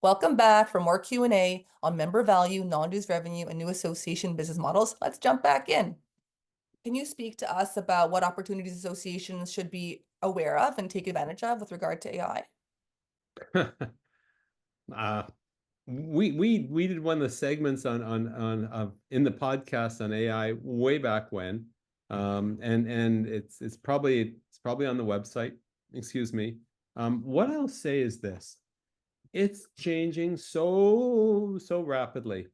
Welcome back for more Q&A on member value, non-dues revenue, and new association business models. Let's jump back in. Can you speak to us about what opportunities associations should be aware of and take advantage of with regard to AI? uh, we did one of the segments on in the podcast on AI way back when, and it's probably on the website. Excuse me. What I'll say is this: it's changing so rapidly,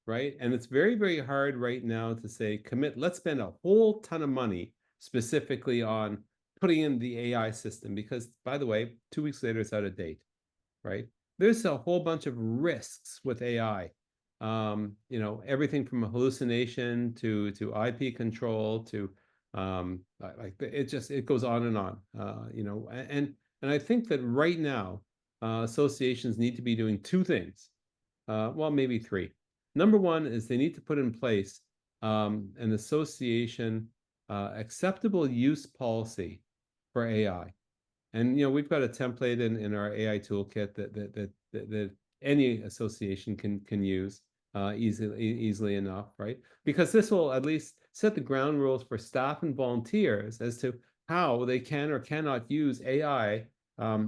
right? And it's very hard right now to say commit. Let's spend a whole ton of money specifically on putting in the AI system because, by the way, 2 weeks later it's out of date, right? There's a whole bunch of risks with AI. Everything from hallucination to IP control to like it goes on and on. And I think that right now associations need to be doing two things. Well, maybe three. Number one is they need to put in place an association acceptable use policy for AI. And we've got a template in our AI toolkit that any association can use easily enough, right? Because this will at least set the ground rules for staff and volunteers as to how they can or cannot use AI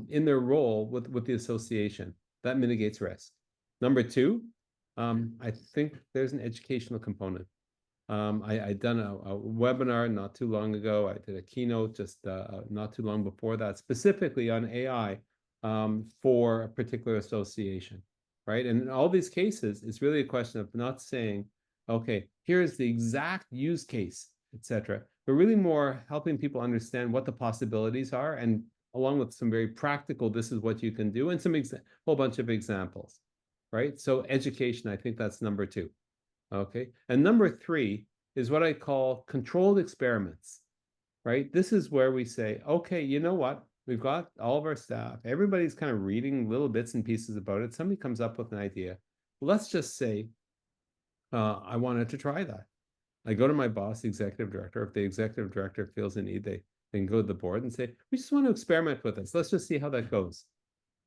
in their role with the association. That mitigates risk. Number two, I think there's an educational component. I done a webinar not too long ago. I did a keynote just not too long before that, specifically on AI for a particular association, right? And in all these cases, it's really a question of not saying, okay, here's the exact use case, etc., but really more helping people understand what the possibilities are, and along with some very practical, this is what you can do, and some whole bunch of examples, right? So education, I think that's number two. Okay. And number three is what I call controlled experiments, right? This is where we say, okay, you know what? We've got all of our staff. Everybody's kind of reading little bits and pieces about it. Somebody comes up with an idea. Let's just say, I wanted to try that. I go to my boss, the executive director. If the executive director feels a need, they can go to the board and say, we just want to experiment with this. Let's just see how that goes.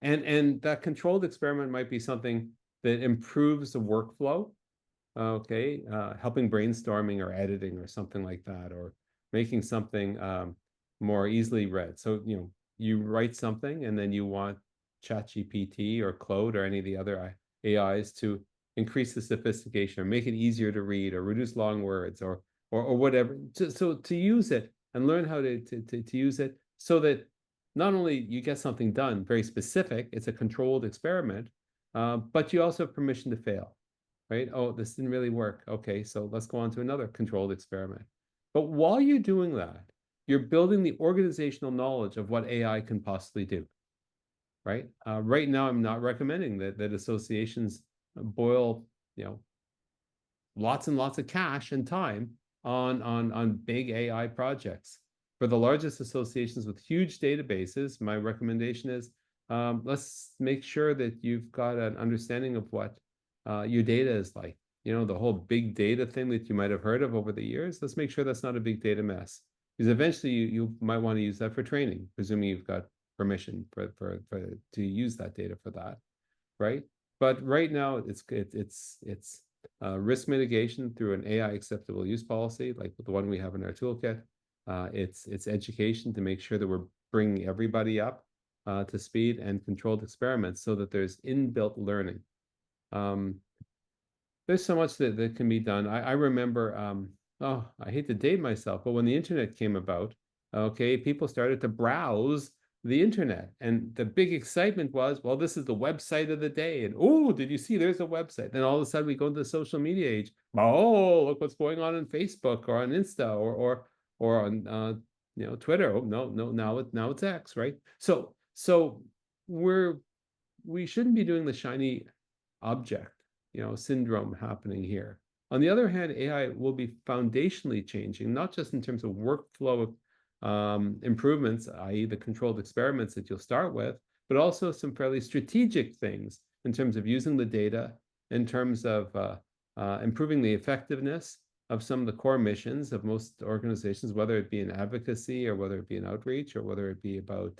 And that controlled experiment might be something that improves the workflow, okay, helping brainstorming or editing or something like that, or making something more easily read. So, you write something and then you want ChatGPT or Claude or any of the other AIs to increase the sophistication or make it easier to read or reduce long words or whatever. So to use it and learn how to use it so that not only you get something done very specific, it's a controlled experiment, but you also have permission to fail, right? Oh, this didn't really work. Okay, so let's go on to another controlled experiment. But while you're doing that, you're building the organizational knowledge of what AI can possibly do, right? Right now, I'm not recommending that associations boil, lots and lots of cash and time on big AI projects. For the largest associations with huge databases, my recommendation is let's make sure that you've got an understanding of what your data is like. The whole big data thing that you might have heard of over the years. Let's make sure that's not a big data mess, because eventually you might want to use that for training, presuming you've got permission for to use that data for that, right? But right now it's risk mitigation through an AI acceptable use policy, like the one we have in our toolkit. It's education to make sure that we're bringing everybody up to speed, and controlled experiments so that there's inbuilt learning. There's so much that can be done. I remember, I hate to date myself, but when the internet came about, okay, people started to browse the internet. And the big excitement was, well, this is the website of the day. And oh, did you see there's a website? Then all of a sudden we go into the social media age. Oh, look what's going on Facebook or on Insta or on Twitter. Oh, no, now it's X, right? So we shouldn't be doing the shiny object, syndrome happening here. On the other hand, AI will be foundationally changing, not just in terms of workflow improvements, i.e. the controlled experiments that you'll start with, but also some fairly strategic things in terms of using the data, in terms of improving the effectiveness of some of the core missions of most organizations, whether it be in advocacy or whether it be in outreach or whether it be about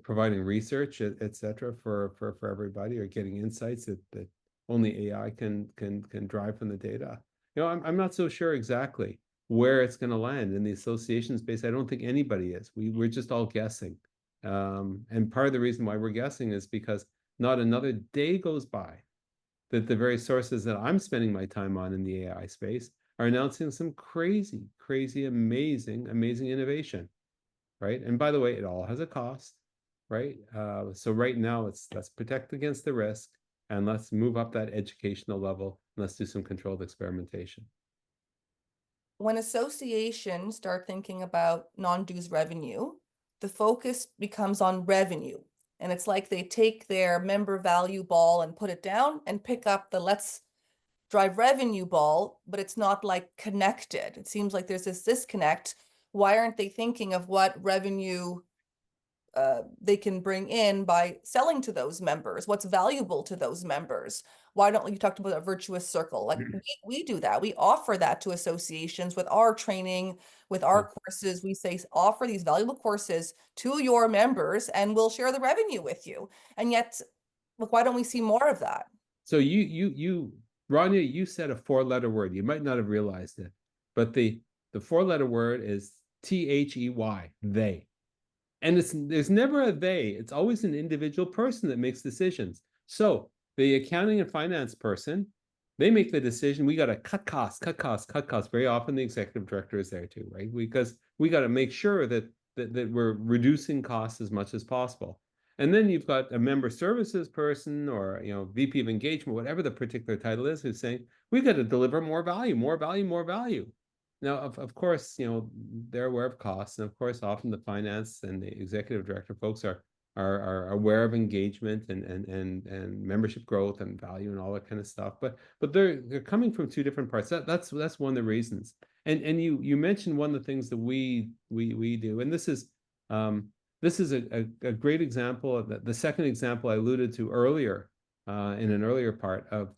providing research, et cetera, for everybody, or getting insights that only AI can drive from the data. I'm not so sure exactly where it's going to land in the association space. I don't think anybody is. We're just all guessing. And part of the reason why we're guessing is because not another day goes by that the very sources that I'm spending my time on in the AI space are announcing some crazy, crazy, amazing, amazing innovation, right? And by the way, it all has a cost, right? So right now, let's protect against the risk, and let's move up that educational level, and let's do some controlled experimentation. When associations start thinking about non-dues revenue, the focus becomes on revenue. And it's like they take their member value ball and put it down and pick up the let's drive revenue ball, but it's not like connected. It seems like there's this disconnect. Why aren't they thinking of what revenue they can bring in by selling to those members? What's valuable to those members? Why don't you talk about a virtuous circle? Like we do that. We offer that to associations with our training, with our courses. We say offer these valuable courses to your members and we'll share the revenue with you. And yet, look, why don't we see more of that? So Rania, you said a 4-letter word. You might not have realized it, but the 4-letter word is THEY, they. And there's never a they. It's always an individual person that makes decisions. So the accounting and finance person, they make the decision. We got to cut costs, cut costs, cut costs. Very often the executive director is there too, right? Because we got to make sure that we're reducing costs as much as possible. And then you've got a member services person, or VP of engagement, whatever the particular title is, who's saying we got to deliver more value, more value, more value. Now, of course, they're aware of costs, and of course, often the finance and the executive director folks are aware of engagement and membership growth and value and all that kind of stuff. But they're coming from two different parts. That's one of the reasons. And you mentioned one of the things that we do, and this is a great example of the second example I alluded to earlier in an earlier part of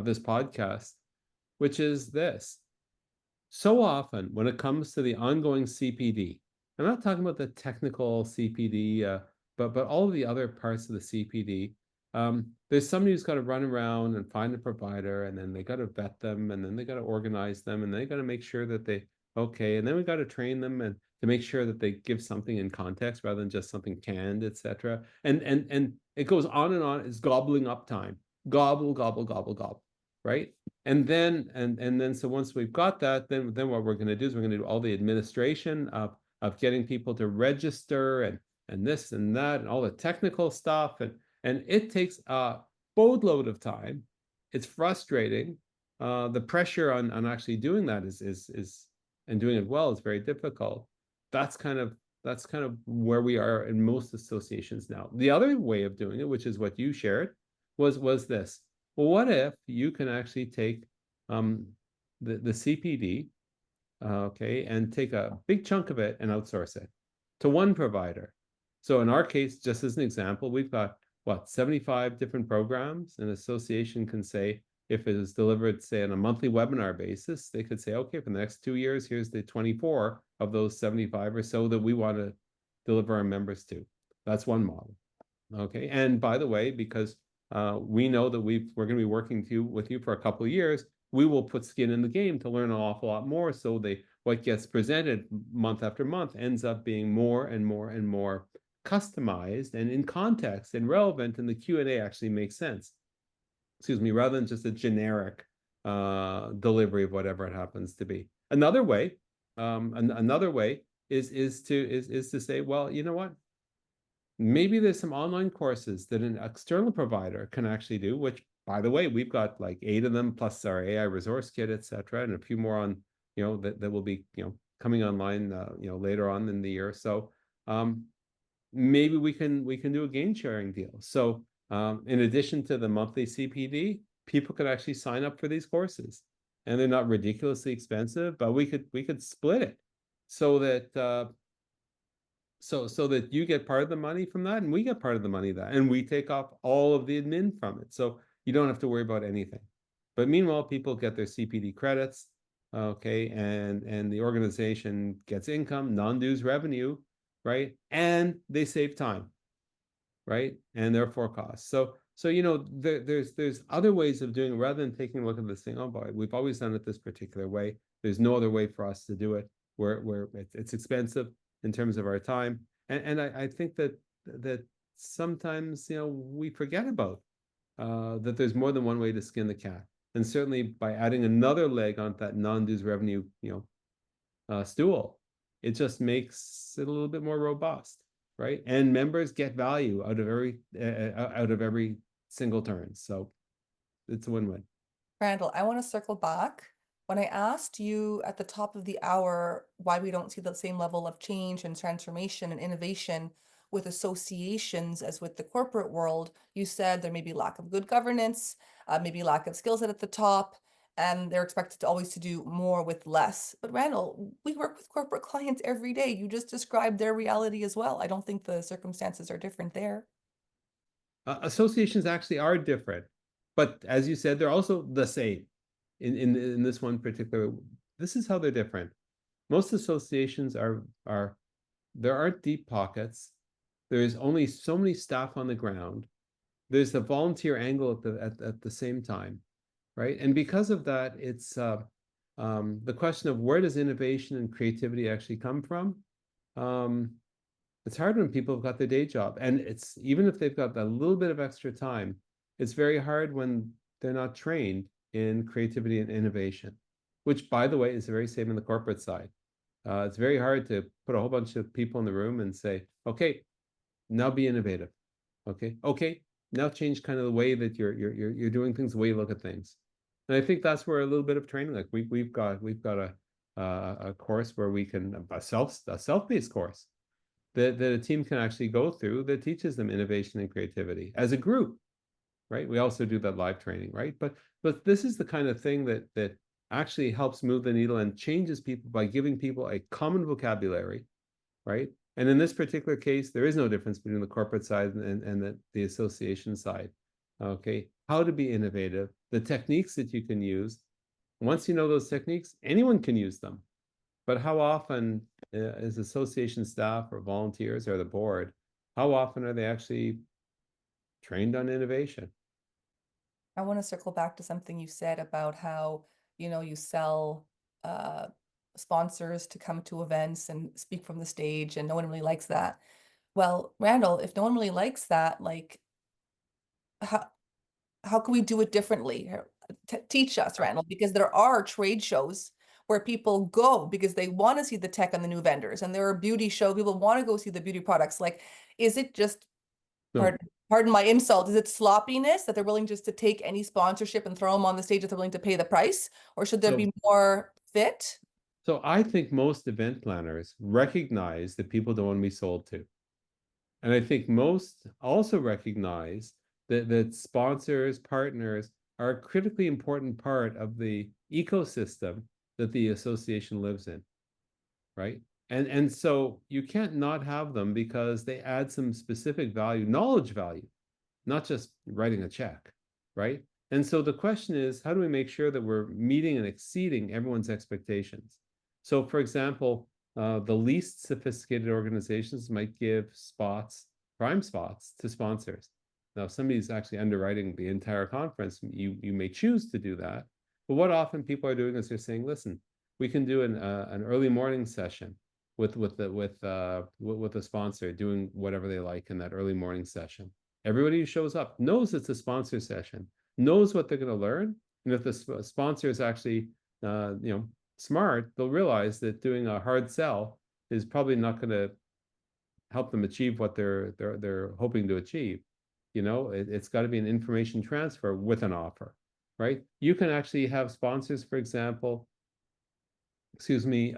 this podcast, which is this. So often when it comes to the ongoing CPD, I'm not talking about the technical CPD, but all of the other parts of the CPD, there's somebody who's got to run around and find a provider, and then they got to vet them, and then they got to organize them, and they got to make sure that okay, and then we got to train them and to make sure that they give something in context rather than just something canned, etc. And it goes on and on. It's gobbling up time. Gobble, gobble, gobble, gobble, right? And then so once we've got that, then what we're going to do is we're going to do all the administration of getting people to register and this and that and all the technical stuff, and it takes a boatload of time. It's frustrating. The pressure on actually doing that is and doing it well is very difficult. That's kind of where we are in most associations now. The other way of doing it, which is what you shared, was this. Well, what if you can actually take the CPD, okay, and take a big chunk of it and outsource it to one provider? So in our case, just as an example, we've got, 75 different programs. An association can say, if it is delivered, say, on a monthly webinar basis, they could say, okay, for the next 2 years, here's the 24 of those 75 or so that we want to deliver our members to. That's one model. Okay, and by the way, because we know that we're going to be working with you for a couple of years, we will put skin in the game to learn an awful lot more. So what gets presented month after month ends up being more and more and more customized and in context and relevant, and the Q&A actually makes sense. Excuse me, rather than just a generic delivery of whatever it happens to be. Another way is to say, well, you know what? Maybe there's some online courses that an external provider can actually do, which, by the way, we've got like 8 of them, plus our AI resource kit, et cetera, and a few more on, that will be, coming online, later on in the year. So maybe we can do a gain sharing deal. So in addition to the monthly CPD, people could actually sign up for these courses, and they're not ridiculously expensive, but we could split it so that so that you get part of the money from that, and we get part of the money of that, and we take off all of the admin from it. So you don't have to worry about anything. But meanwhile, people get their CPD credits, okay, and the organization gets income, non-dues revenue, right? And they save time, right? And therefore costs. So you know, there's other ways of doing it rather than taking a look at this thing. Oh boy, we've always done it this particular way. There's no other way for us to do it. Where it's expensive in terms of our time, and I think that sometimes you know we forget about that there's more than one way to skin the cat, and certainly by adding another leg onto that non-dues revenue stool, it just makes it a little bit more robust, right? And members get value out of every single turn. So it's a win-win. Randall, I want to circle back. When I asked you at the top of the hour why we don't see the same level of change and transformation and innovation with associations as with the corporate world, you said there may be lack of good governance, maybe lack of skill set at the top, and they're expected to always to do more with less. But Randall, we work with corporate clients every day. You just described their reality as well. I don't think the circumstances are different there. Associations actually are different, but as you said, they're also the same. In this one particular, this is how they're different. Most associations are there aren't deep pockets. There's only so many staff on the ground. There's the volunteer angle at the same time, right? And because of that, it's the question of where does innovation and creativity actually come from? It's hard when people have got their day job, and it's even if they've got a little bit of extra time, it's very hard when they're not trained in creativity and innovation, which, by the way, is very same in the corporate side. It's very hard to put a whole bunch of people in the room and say, okay, now be innovative. Okay, now change kind of the way that you're doing things, the way you look at things. And I think that's where a little bit of training, like we've got a course where we can a self-paced course that a team can actually go through that teaches them innovation and creativity as a group, right? We also do that live training, right? But this is the kind of thing that actually helps move the needle and changes people by giving people a common vocabulary, right? And in this particular case, there is no difference between the corporate side and the association side. Okay, how to be innovative, the techniques that you can use. Once you know those techniques, anyone can use them. But how often is association staff or volunteers or the board, how often are they actually trained on innovation? I want to circle back to something you said about how, you sell uh, sponsors to come to events and speak from the stage, and no one really likes that. Well, Randall, if no one really likes that, like, how how can we do it differently? Teach us, Randall, because there are trade shows where people go because they want to see the tech and the new vendors, and there are beauty shows people want to go see the beauty products. Like, is it just No. pardon my insult, is it sloppiness that they're willing just to take any sponsorship and throw them on the stage if they're willing to pay the price? Or should there So be more fit? so I think most event planners recognize that people don't want to be sold to. And I think most also recognize that sponsors, partners are a critically important part of the ecosystem that the association lives in, right? And so you can't not have them because they add some specific value, knowledge value, not just writing a check, right? And so the question is, how do we make sure that we're meeting and exceeding everyone's expectations? So, for example, the least sophisticated organizations might give prime spots to sponsors. Now, if somebody's actually underwriting the entire conference, you may choose to do that. But what often people are doing is they're saying, listen, we can do an early morning session with a sponsor doing whatever they like in that early morning session. Everybody who shows up knows it's a sponsor session, knows what they're going to learn, and if the sponsor is actually smart, they'll realize that doing a hard sell is probably not going to help them achieve what they're hoping to achieve. It's got to be an information transfer with an offer, right? You can actually have sponsors, for example, excuse me,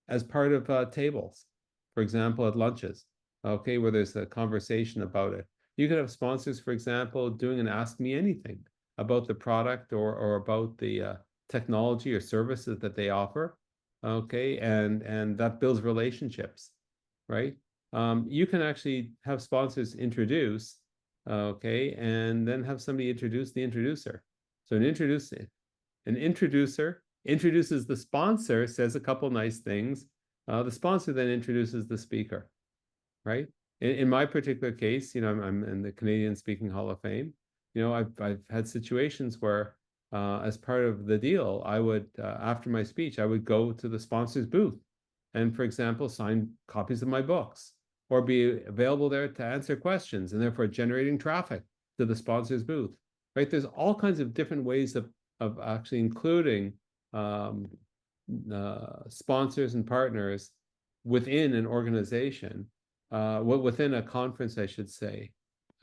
as part of tables, for example, at lunches, okay, where there's a conversation about it. You could have sponsors, for example, doing an Ask Me Anything about the product or about the technology or services that they offer, okay, and that builds relationships, right? You can actually have sponsors introduce, okay, and then have somebody introduce the introducer. So an introducer introduces the sponsor, says a couple nice things, The sponsor then introduces the speaker, right? In my particular case, I'm in the Canadian Speaking Hall of Fame. I've had situations where, as part of the deal, I would, after my speech, I would go to the sponsor's booth and, for example, sign copies of my books or be available there to answer questions and therefore generating traffic to the sponsor's booth, right? There's all kinds of different ways of actually including um, sponsors and partners within an organization, within a conference, I should say,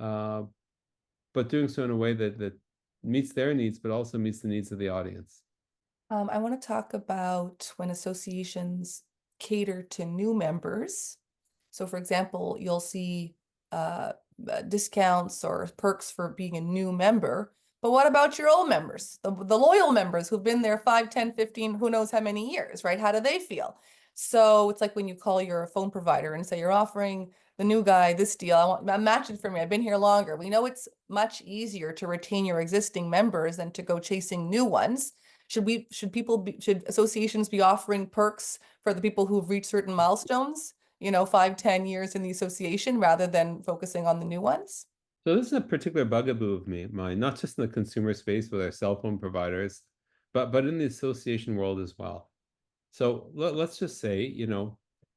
uh, but doing so in a way that meets their needs, but also meets the needs of the audience. I want to talk about when associations cater to new members. So for example, you'll see discounts or perks for being a new member. But what about your old members, the loyal members who've been there 5, 10, 15, who knows how many years, right? How do they feel? So it's like when you call your phone provider and say you're offering the new guy this deal. Match it for me. I've been here longer. We know it's much easier to retain your existing members than to go chasing new ones. Should associations be offering perks for the people who've reached certain milestones, 5, 10 years in the association rather than focusing on the new ones? So this is a particular bugaboo of mine, not just in the consumer space with our cell phone providers, but in the association world as well. So let's just say,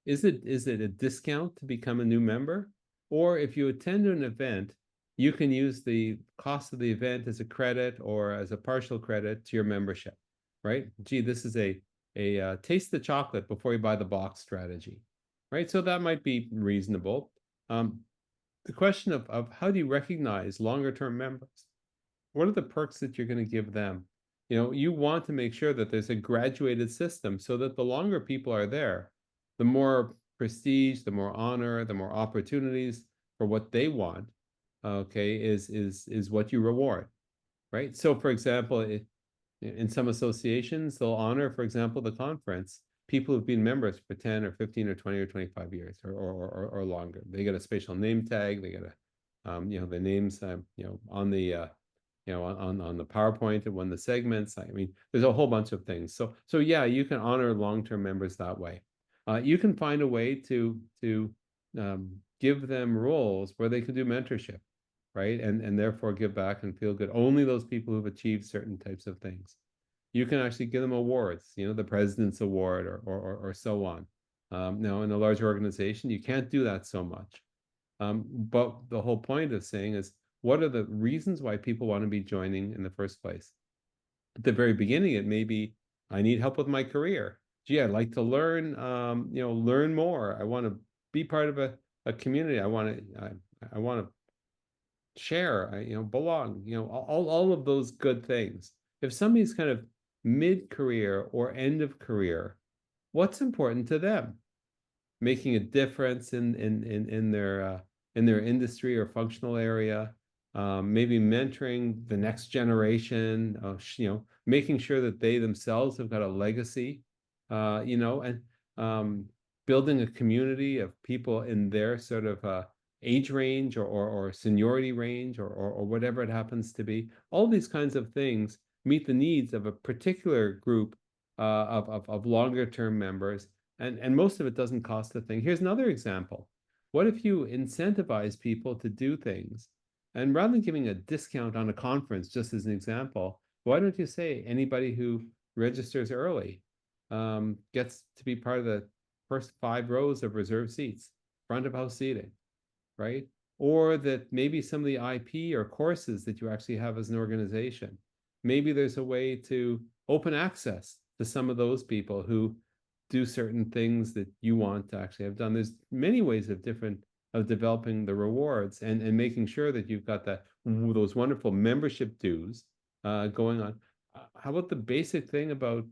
is it a discount to become a new member? Or if you attend an event, you can use the cost of the event as a credit or as a partial credit to your membership, right? Gee, this is a taste the chocolate before you buy the box strategy, right? So that might be reasonable. The question of how do you recognize longer term members? What are the perks that you're going to give them? You want to make sure that there's a graduated system so that the longer people are there, the more prestige, the more honor, the more opportunities for what they want, okay, is what you reward, right? So, for example, in some associations, they'll honor, for example, the conference, people who've been members for 10 or 15 or 20 or 25 years or longer. They get a spatial name tag, they get the names, on the on the PowerPoint and when the segments. I mean, there's a whole bunch of things. So yeah, you can honor long-term members that way. You can find a way to give them roles where they can do mentorship, right? And therefore give back and feel good. Only those people who've achieved certain types of things. You can actually give them awards, the President's Award or so on. Now, in a large organization, you can't do that so much. But the whole point of saying is, what are the reasons why people want to be joining in the first place? At the very beginning, it may be, I need help with my career. Gee, I'd like to learn, learn more. I want to be part of a community. I want to share, belong, all of those good things. If somebody's kind of mid-career or end of career, what's important to them? Making a difference in their industry or functional area, maybe mentoring the next generation, making sure that they themselves have got a legacy, and building a community of people in their sort of age range or seniority range or whatever it happens to be. All these kinds of things meet the needs of a particular group of longer term members. And most of it doesn't cost a thing. Here's another example. What if you incentivize people to do things? And rather than giving a discount on a conference, just as an example, why don't you say anybody who registers early gets to be part of the first 5 rows of reserved seats, front of house seating, right? Or that maybe some of the IP or courses that you actually have as an organization, maybe there's a way to open access to some of those people who do certain things that you want to actually have done. There's many ways of developing the rewards and making sure that you've got those wonderful membership dues going on. How about the basic thing about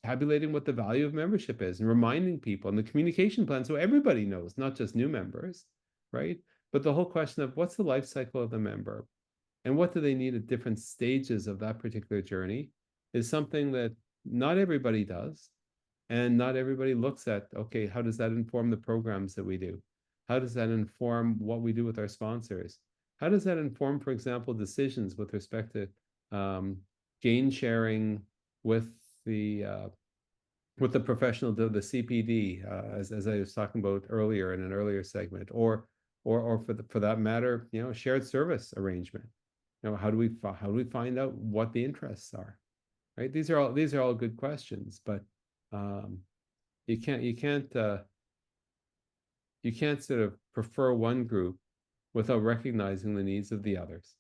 tabulating what the value of membership is and reminding people and the communication plan so everybody knows, not just new members, right? But the whole question of what's the life cycle of the member and what do they need at different stages of that particular journey is something that not everybody does. And not everybody looks at, okay, how does that inform the programs that we do? How does that inform what we do with our sponsors? How does that inform, for example, decisions with respect to gain sharing with the with the professional, the CPD, as I was talking about earlier in an earlier segment, or for that matter, shared service arrangement. How do we find out what the interests are, right? These are all good questions, but um, you can't sort of prefer one group without recognizing the needs of the others.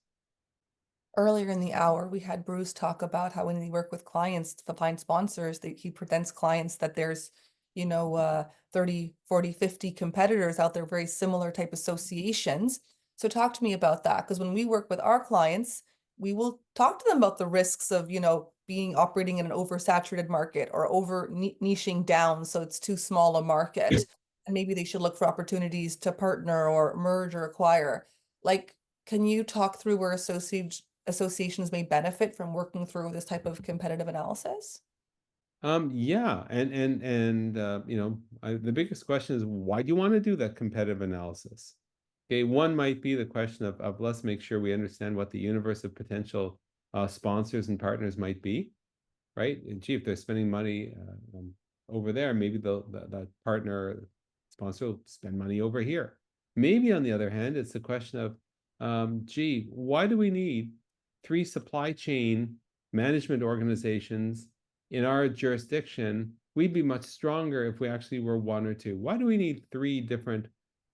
Earlier in the hour, we had Bruce talk about how when they work with clients to find sponsors, he presents clients that there's, 30, 40, 50 competitors out there, very similar type associations. So talk to me about that, because when we work with our clients, we will talk to them about the risks of, being operating in an oversaturated market or over niching down so it's too small a market. And maybe they should look for opportunities to partner or merge or acquire. Like, can you talk through where associations may benefit from working through this type of competitive analysis? Yeah, the biggest question is, why do you want to do that competitive analysis? Okay, one might be the question of let's make sure we understand what the universe of potential sponsors and partners might be, right? And gee, if they're spending money over there, maybe that partner sponsor will spend money over here. Maybe on the other hand, it's the question of, gee, why do we need 3 supply chain management organizations in our jurisdiction? We'd be much stronger if we actually were 1 or 2. Why do we need 3 different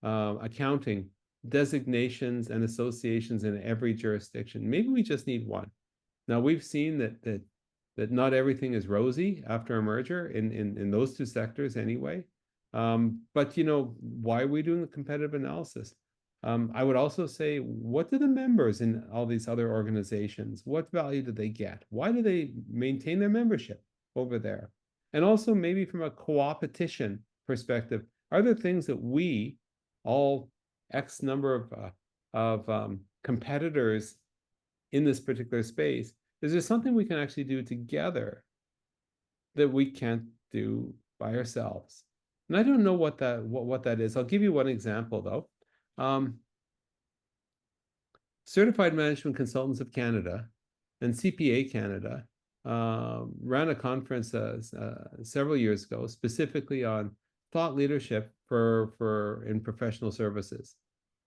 accounting designations and associations in every jurisdiction? Maybe we just need 1. Now we've seen that not everything is rosy after a merger in those 2 sectors anyway. But why are we doing the competitive analysis? I would also say, what do the members in all these other organizations, what value do they get? Why do they maintain their membership over there? And also maybe from a co-opetition perspective, are there things that we, all X number of competitors in this particular space, is there something we can actually do together that we can't do by ourselves? And I don't know what that is. I'll give you one example though. Certified Management Consultants of Canada and CPA Canada ran a conference several years ago, specifically on thought leadership in professional services.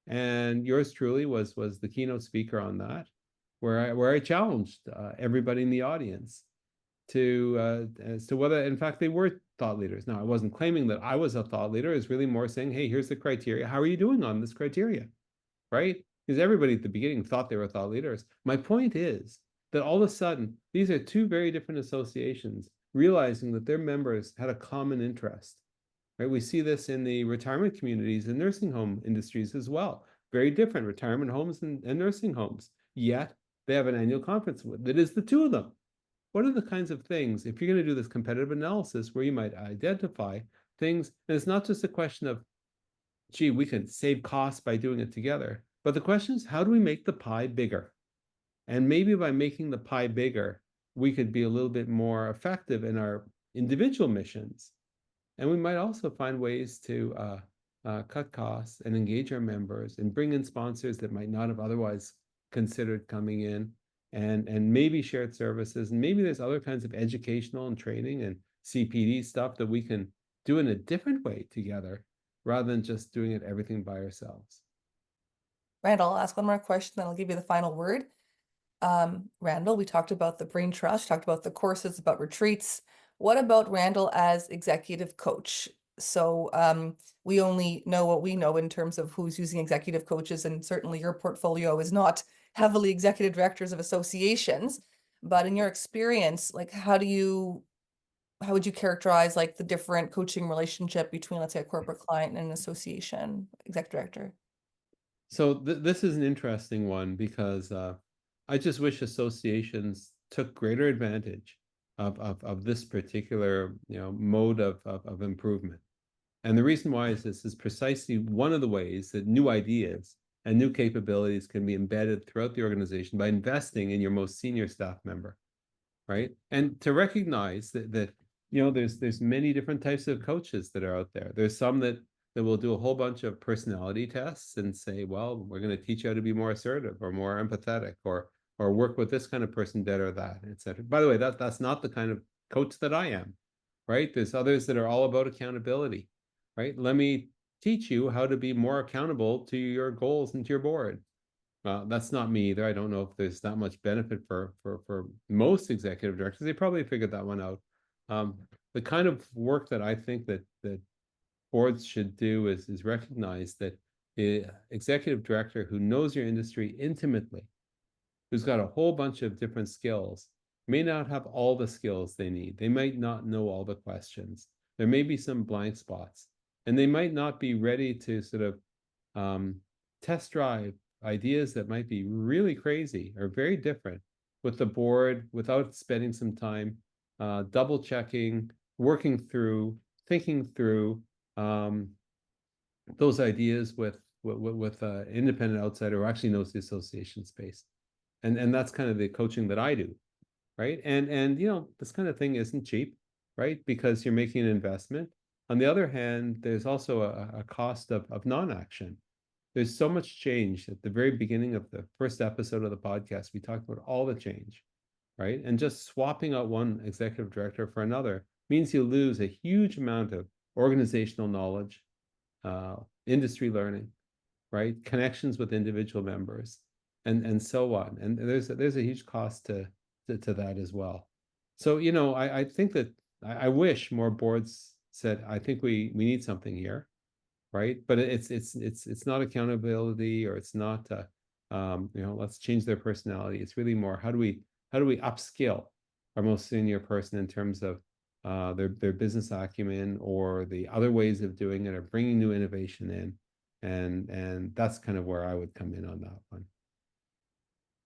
And yours truly was the keynote speaker on that, where I challenged everybody in the audience as to whether, in fact, they were thought leaders. Now, I wasn't claiming that I was a thought leader. It's really more saying, hey, here's the criteria. How are you doing on this criteria, right? Because everybody at the beginning thought they were thought leaders. My point is that all of a sudden, these are 2 very different associations realizing that their members had a common interest, right? We see this in the retirement communities and nursing home industries as well. Very different retirement homes and nursing homes, yet they have an annual conference that is the 2 of them. What are the kinds of things, if you're going to do this competitive analysis, where you might identify things, and it's not just a question of, gee, we can save costs by doing it together, but the question is, how do we make the pie bigger? And maybe by making the pie bigger, we could be a little bit more effective in our individual missions. And we might also find ways to cut costs and engage our members and bring in sponsors that might not have otherwise considered coming in, and maybe shared services. And maybe there's other kinds of educational and training and CPD stuff that we can do in a different way together, rather than just doing it everything by ourselves. Randall, I'll ask one more question, then I'll give you the final word. Randall, we talked about the brain trust, talked about the courses, about retreats. What about Randall as executive coach? So we only know what we know in terms of who's using executive coaches, and certainly your portfolio is not heavily executive directors of associations. But in your experience, like how would you characterize like the different coaching relationship between, let's say, a corporate client and an association executive director? So this is an interesting one, because I just wish associations took greater advantage of this particular mode of improvement. And the reason why is this is precisely one of the ways that new ideas and new capabilities can be embedded throughout the organization by investing in your most senior staff member, right? And to recognize that there's many different types of coaches that are out there. There's some that will do a whole bunch of personality tests and say, well, we're going to teach you how to be more assertive or more empathetic, or work with this kind of person better, that, etc. By the way, that's not the kind of coach that I am. right? There's others that are all about accountability, right? Let me teach you how to be more accountable to your goals and to your board. That's not me either. I don't know if there's that much benefit for most executive directors. They probably figured that one out. The kind of work that I think that boards should do is recognize that the executive director who knows your industry intimately, who's got a whole bunch of different skills, may not have all the skills they need. They might not know all the questions. There may be some blank spots, and they might not be ready to sort of test drive ideas that might be really crazy or very different with the board without spending some time double checking, working through, thinking through those ideas with independent outsider who actually knows the association space. And that's kind of the coaching that I do, right? And this kind of thing isn't cheap, right? Because you're making an investment. On the other hand, there's also a cost of non-action. There's so much change. At the very beginning of the first episode of the podcast, we talked about all the change, right? And just swapping out one executive director for another means you lose a huge amount of organizational knowledge, industry learning, right? Connections with individual members, and so on. And there's a huge cost to that as well. So I think that I wish more boards said, I think we need something here, right? But it's not accountability, or it's not let's change their personality. It's really more, how do we upskill our most senior person in terms of their business acumen or the other ways of doing it, or bringing new innovation in, and that's kind of where I would come in on that one.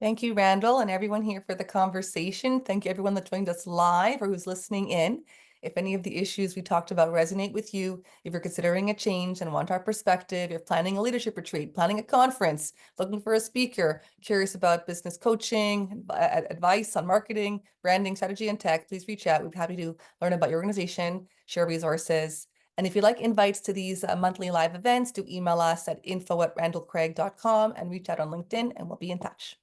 Thank you, Randall, and everyone here for the conversation. Thank you, everyone that joined us live or who's listening in. If any of the issues we talked about resonate with you, if you're considering a change and want our perspective, you're planning a leadership retreat, planning a conference, looking for a speaker, curious about business coaching, advice on marketing, branding, strategy, and tech, please reach out. We'd be happy to learn about your organization, share resources. And if you'd like invites to these monthly live events, do email us at info@randallcraig.com and reach out on LinkedIn, and we'll be in touch.